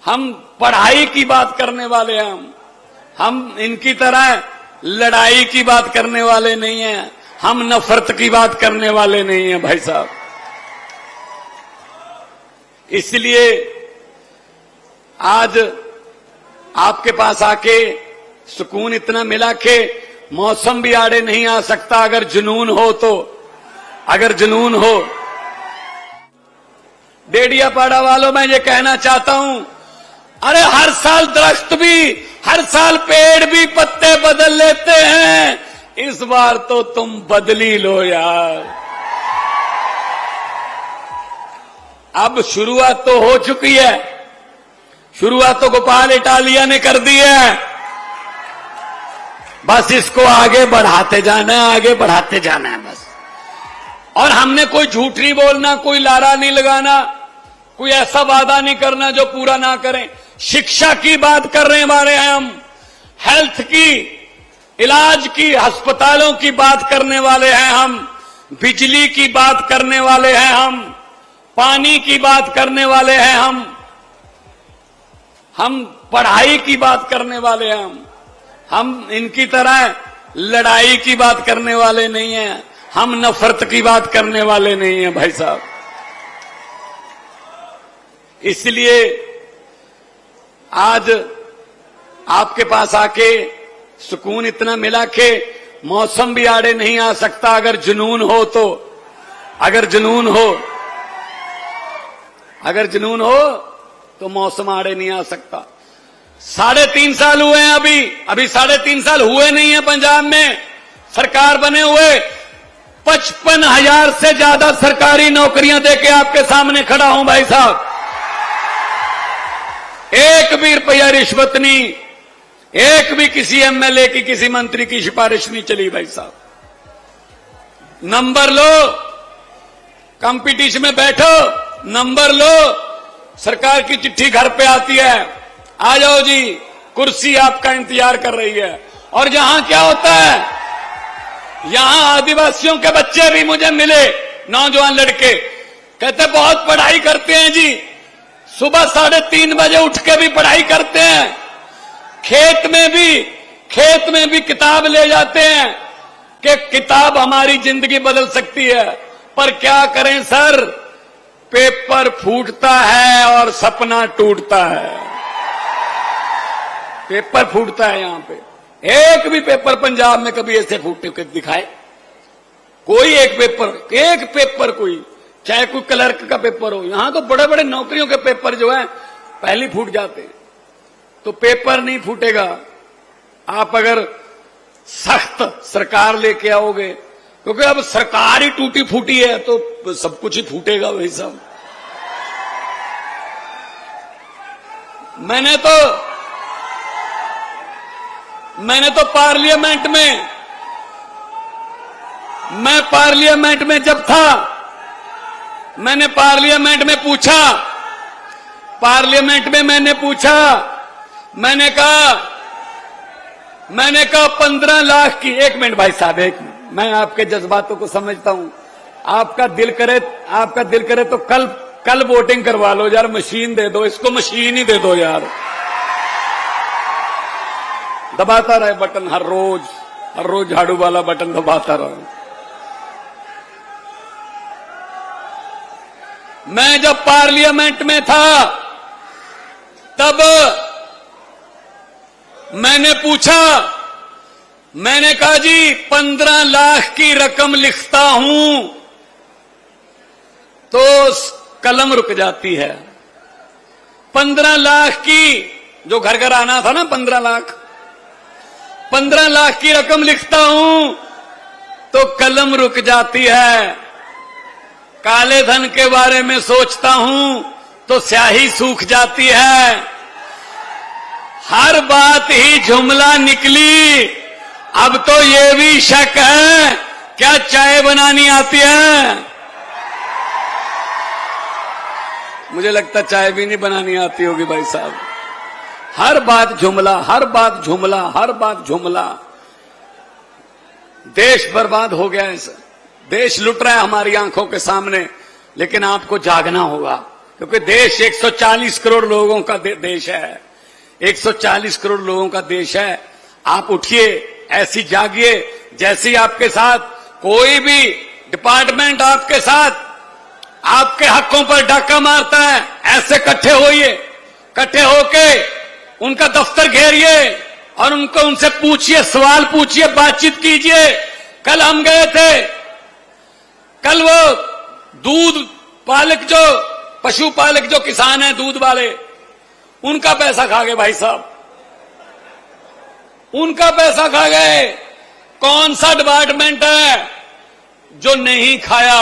हम पढ़ाई की बात करने वाले हैं। हम इनकी तरह लड़ाई की बात करने वाले नहीं हैं। हम नफरत की बात करने वाले नहीं हैं भाई साहब। इसलिए आज आपके पास आके सुकून इतना मिला कि मौसम भी आड़े नहीं आ सकता अगर जुनून हो तो। अगर जुनून हो, डेडियापाड़ा वालों मैं ये कहना चाहता हूं, अरे हर साल दरख्त भी, हर साल पेड़ भी पत्ते बदल लेते हैं, इस बार तो तुम बदली लो यार। अब शुरुआत तो हो चुकी है, शुरुआत तो गोपाल इटालिया ने कर दी है, बस इसको आगे बढ़ाते जाना है, आगे बढ़ाते जाना है बस। और हमने कोई झूठ नहीं बोलना, कोई लारा नहीं लगाना, कोई ऐसा वादा नहीं करना जो पूरा ना करें। शिक्षा की बात करने वाले हैं हम, हेल्थ की, इलाज की, अस्पतालों की बात करने वाले हैं हम, बिजली की बात करने वाले हैं हम, पानी की बात करने वाले हैं हम पढ़ाई की बात करने वाले हैं हम इनकी तरह लड़ाई की बात करने वाले नहीं हैं। हम नफरत की बात करने वाले नहीं हैं भाई साहब। इसलिए आज आपके पास आके सुकून इतना मिला कि मौसम भी आड़े नहीं आ सकता अगर जुनून हो तो। अगर जुनून हो, अगर जुनून हो तो मौसम आड़े नहीं आ सकता। 3.5 साल हुए हैं, अभी 3.5 साल हुए नहीं है पंजाब में सरकार बने हुए। 55,000 से ज्यादा सरकारी नौकरियां देके आपके सामने खड़ा हूं भाई साहब। एक भी रुपया रिश्वत नहीं, एक भी किसी एमएलए की, किसी मंत्री की सिफारिश नहीं चली भाई साहब। नंबर लो, कंपटीशन में बैठो, नंबर लो, सरकार की चिट्ठी घर पे आती है, आ जाओ जी, कुर्सी आपका इंतजार कर रही है। और यहां क्या होता है, यहां आदिवासियों के बच्चे भी मुझे मिले, नौजवान लड़के, कहते बहुत पढ़ाई करते हैं जी, सुबह 3:30 बजे उठ के भी पढ़ाई करते हैं, खेत में भी किताब ले जाते हैं कि किताब हमारी जिंदगी बदल सकती है। पर क्या करें सर, पेपर फूटता है और सपना टूटता है। पेपर फूटता है यहां पे। एक भी पेपर पंजाब में कभी ऐसे फूटे के दिखाए? कोई एक पेपर कोई, चाहे कोई क्लर्क का पेपर हो। यहां तो बड़े बड़े नौकरियों के पेपर जो है पहले फूट जाते हैं। तो पेपर नहीं फूटेगा आप अगर सख्त सरकार लेके आओगे, क्योंकि अब सरकार ही टूटी फूटी है तो सब कुछ ही फूटेगा भाई साहब। मैंने तो पार्लियामेंट में जब था, मैंने पार्लियामेंट में पूछा, मैंने कहा 15 लाख की, 1 मिनट भाई साहब, 1 मिनट, मैं आपके जज्बातों को समझता हूं। आपका दिल करे तो कल वोटिंग करवा लो यार, मशीन दे दो इसको, मशीन ही दे दो यार। दबाता रहे बटन, हर रोज झाड़ू वाला बटन दबाता रहे। मैं जब पार्लियामेंट में था तब मैंने पूछा, मैंने कहा जी 15 लाख की रकम लिखता हूं तो कलम रुक जाती है। 15 लाख की, जो घर घर आना था ना, 15 लाख की रकम लिखता हूं तो कलम रुक जाती है। काले धन के बारे में सोचता हूं तो स्याही सूख जाती है। हर बात ही जुमला निकली, अब तो ये भी शक है क्या चाय बनानी आती है? मुझे लगता चाय भी नहीं बनानी आती होगी भाई साहब। हर बात जुमला, हर बात जुमला, हर बात जुमला। देश बर्बाद हो गया है, देश लुट रहा है हमारी आंखों के सामने, लेकिन आपको जागना होगा। क्योंकि देश 140 करोड़ लोगों का देश है, 140 करोड़ लोगों का देश है। आप उठिए, ऐसी जागिए जैसी आपके साथ कोई भी डिपार्टमेंट आपके साथ आपके हकों पर डाका मारता है, ऐसे इकट्ठे होइए, इकट्ठे होके उनका दफ्तर घेरिए और उनसे पूछिए, सवाल पूछिए, बातचीत कीजिए। कल हम गए थे, कल वो दूध पालक जो पशुपालक जो किसान हैं, दूध वाले, उनका पैसा खा गए भाई साहब, उनका पैसा खा गए। कौन सा डिपार्टमेंट है जो नहीं खाया?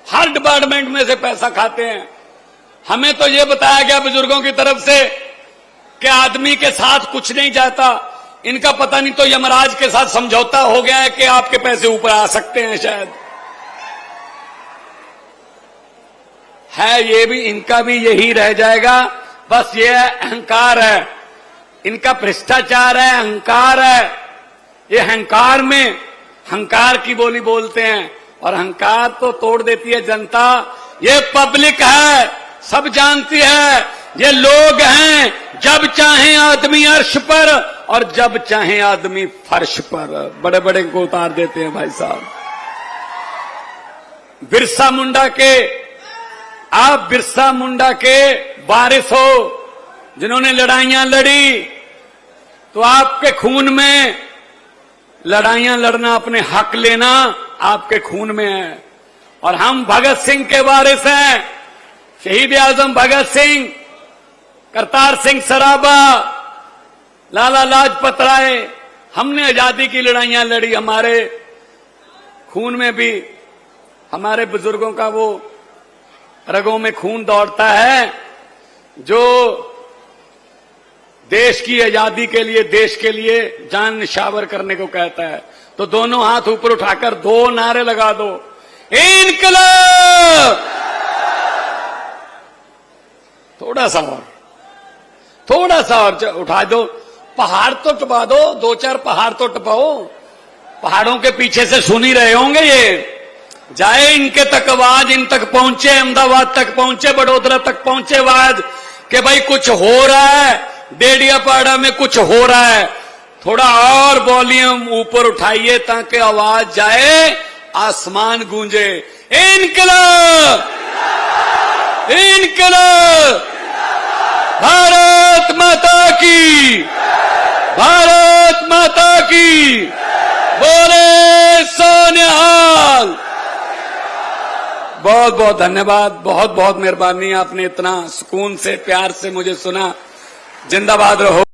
हर डिपार्टमेंट में से पैसा खाते हैं। हमें तो यह बताया गया बुजुर्गों की तरफ से कि आदमी के साथ कुछ नहीं जाता। इनका पता नहीं तो यमराज के साथ समझौता हो गया है कि आपके पैसे ऊपर आ सकते हैं, शायद है। ये भी, इनका भी यही रह जाएगा। बस ये अहंकार है, इनका भ्रष्टाचार है, अहंकार है। ये अहंकार में अहंकार की बोली बोलते हैं और अहंकार तो तोड़ देती है जनता। ये पब्लिक है, सब जानती है। ये लोग हैं, जब चाहे आदमी अर्श पर और जब चाहे आदमी फर्श पर, बड़े बड़े को उतार देते हैं भाई साहब। बिरसा मुंडा के, आप बिरसा मुंडा के वारिस हो, जिन्होंने लड़ाइयां लड़ी, तो आपके खून में लड़ाइयां लड़ना, अपने हक लेना आपके खून में है। और हम भगत सिंह के वारिस हैं, शहीद आजम भगत सिंह, करतार सिंह सराबा, लाला लाजपत राय। हमने आजादी की लड़ाइयां लड़ी, हमारे खून में भी हमारे बुजुर्गों का वो रगों में खून दौड़ता है, जो देश की आजादी के लिए, देश के लिए जान निछावर करने को कहता है। तो दोनों हाथ ऊपर उठाकर दो नारे लगा दो, इनकलाब। थोड़ा सा और उठा दो, पहाड़ तो टपा दो, दो चार पहाड़ तो टपाओ। पहाड़ों के पीछे से सुन ही रहे होंगे ये। जाए इनके तक आवाज, इन तक पहुंचे, अहमदाबाद तक पहुंचे, बड़ोदरा तक पहुंचे आवाज कि भाई कुछ हो रहा है, डेडियापाड़ा में कुछ हो रहा है। थोड़ा और वॉल्यूम ऊपर उठाइए ताकि आवाज जाए, आसमान गूंजे, इनकलाब, इनकलाब, भारत माता की, भारत माता की, बोले सोनिहाल। बहुत बहुत धन्यवाद, बहुत बहुत मेहरबानी, आपने इतना सुकून से, प्यार से मुझे सुना। जिंदाबाद रहो।